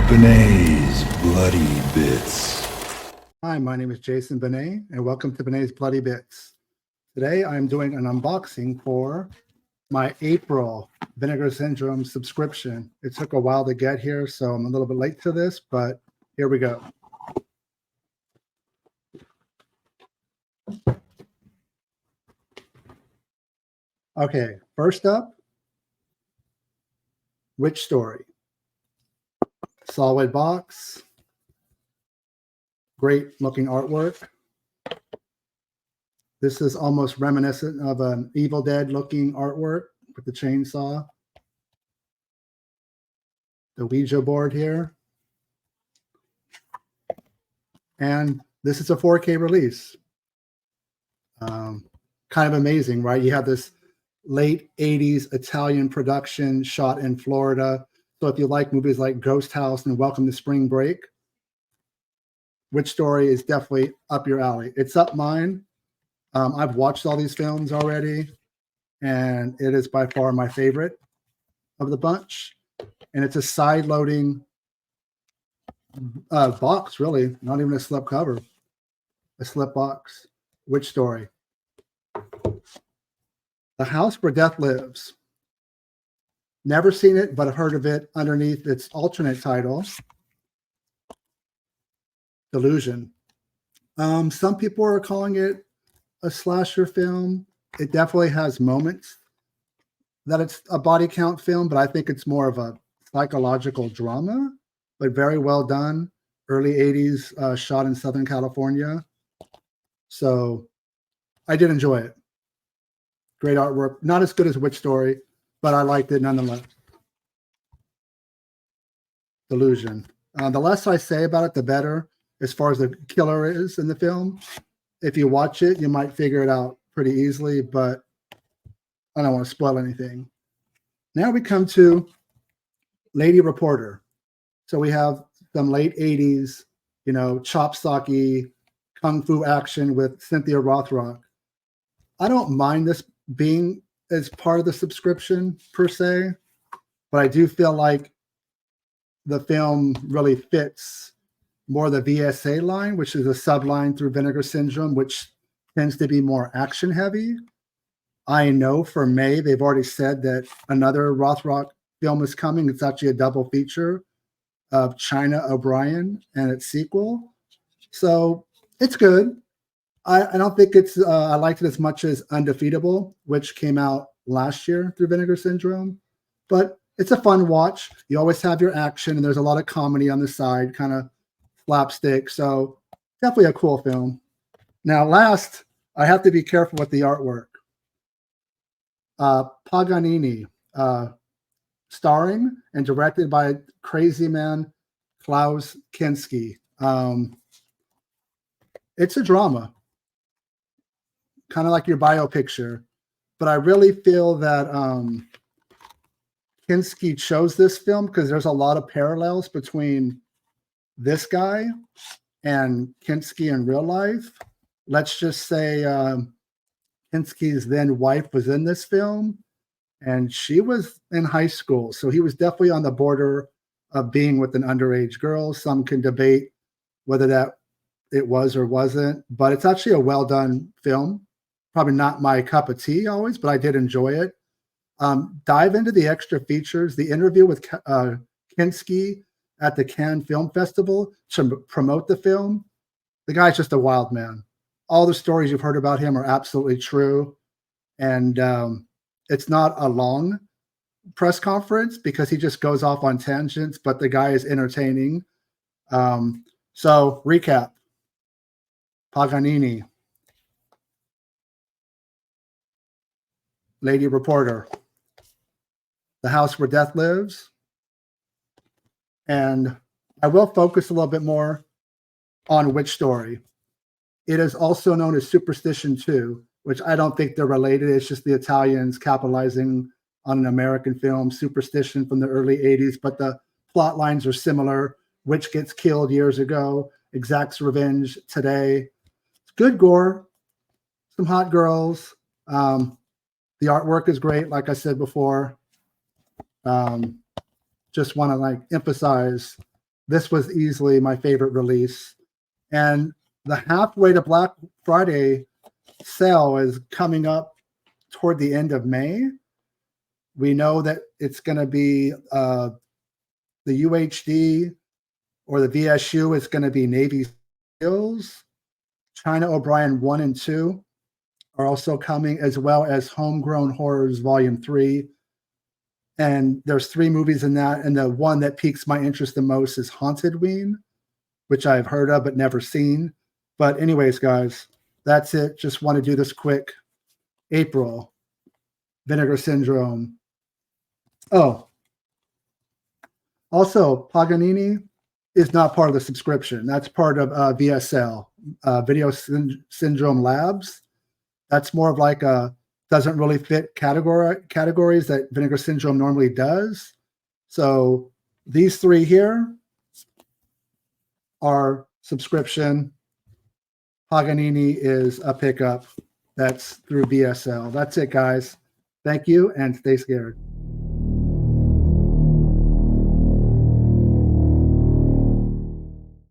Benet's Bloody Bits. Hi, my name is Jason Benet, and welcome to Benet's Bloody Bits. Today, I'm doing an unboxing for my April Vinegar Syndrome subscription. It took a while to get here, so I'm a little bit late to this, but here we go. Okay, first up, Witch Story. Solid box. Great looking artwork. This is almost reminiscent of an Evil Dead looking artwork with the chainsaw. The Ouija board here. And this is a 4K release. Kind of amazing, right? You have this late 80s Italian production shot in Florida. So if you like movies like Ghost House and Welcome to Spring Break, Witch Story is definitely up your alley. It's up mine. I've watched all these films already, and it is by far my favorite of the bunch. And it's a side-loading box, really. Not even a slip cover. A slip box. Witch Story. The House Where Death Lives. Never seen it, but I've heard of it underneath its alternate title, Delusion. Some people are calling it a slasher film. It definitely has moments that it's a body count film, but I think it's more of a psychological drama, but very well done. Early 80s, shot in Southern California. So I did enjoy it. Great artwork. Not as good as Witch Story, but I liked it nonetheless. Delusion. The less I say about it, the better, as far as the killer is in the film. If you watch it, you might figure it out pretty easily, but I don't want to spoil anything. Now we come to Lady Reporter. So we have some late 80s, chop socky kung fu action with Cynthia Rothrock. I don't mind this being as part of the subscription per se, but I do feel like the film really fits more the VSA line, which is a subline through Vinegar Syndrome, which tends to be more action heavy. I know for May, they've already said that another Rothrock film is coming. It's actually a double feature of China O'Brien and its sequel. So it's good. I don't think it's, I liked it as much as Undefeatable, which came out last year through Vinegar Syndrome. But it's a fun watch. You always have your action, and there's a lot of comedy on the side, kind of slapstick. So definitely a cool film. Now, last, I have to be careful with the artwork. Paganini, starring and directed by crazy man Klaus Kinski. It's a drama, kind of like your bio picture, but I really feel that Kinski chose this film because there's a lot of parallels between this guy and Kinski in real life. Let's just say Kinski's then wife was in this film, and she was in high school, so he was definitely on the border of being with an underage girl. Some can debate whether that it was or wasn't, but it's actually a well done film. Probably not my cup of tea always, but I did enjoy it. Dive into the extra features. The interview with Kinski at the Cannes Film Festival to promote the film. The guy's just a wild man. All the stories you've heard about him are absolutely true. And it's not a long press conference because he just goes off on tangents, but the guy is entertaining. So recap. Paganini. Lady Reporter. The House Where Death Lives. And I will focus a little bit more on Witch Story. It is also known as Superstition 2, which I don't think they're related. It's just the Italians capitalizing on an American film, Superstition from the early 80s, but the plot lines are similar. Witch gets killed years ago, exacts revenge today. It's good gore, some hot girls. The artwork is great, like I said before. Just want to emphasize this was easily my favorite release. And the halfway to Black Friday sale is coming up toward the end of May. We know that it's going to be the UHD or the VSU is going to be Navy SEALs. China O'Brien 1 and 2 are also coming, as well as Homegrown Horrors Volume 3. And there's 3 movies in that. And the one that piques my interest the most is Hauntedween, which I've heard of but never seen. But anyways, guys, that's it. Just want to do this quick. April, Vinegar Syndrome. Oh, also, Paganini is not part of the subscription. That's part of VSL, Video Syndrome Labs. That's more of like a doesn't really fit categories that Vinegar Syndrome normally does. So these 3 here are subscription. Paganini is a pickup. That's through VSL. That's it, guys. Thank you, and stay scared.